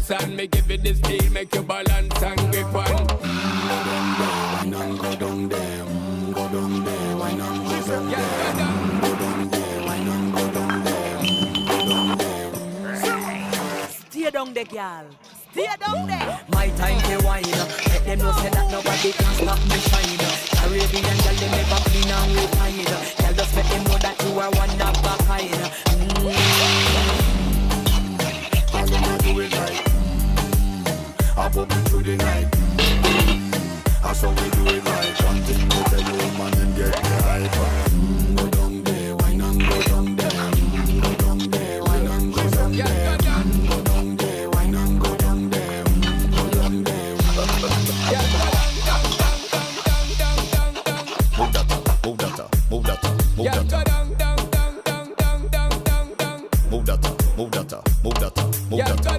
dance and me give it this feel, make you balance and grip on. Go down there, go down there, why not go down there? Go down there, why not go down there? Go down there. Stay down there, girl. Stay down there. My time to wine. Let them know say that nobody can stop me shine. Caribbean girl, they never clean and refine. Girl, just let them know that you are one of a kind. I'm gonna do it right. I'll pop it through the night. That's how we do it right. One thing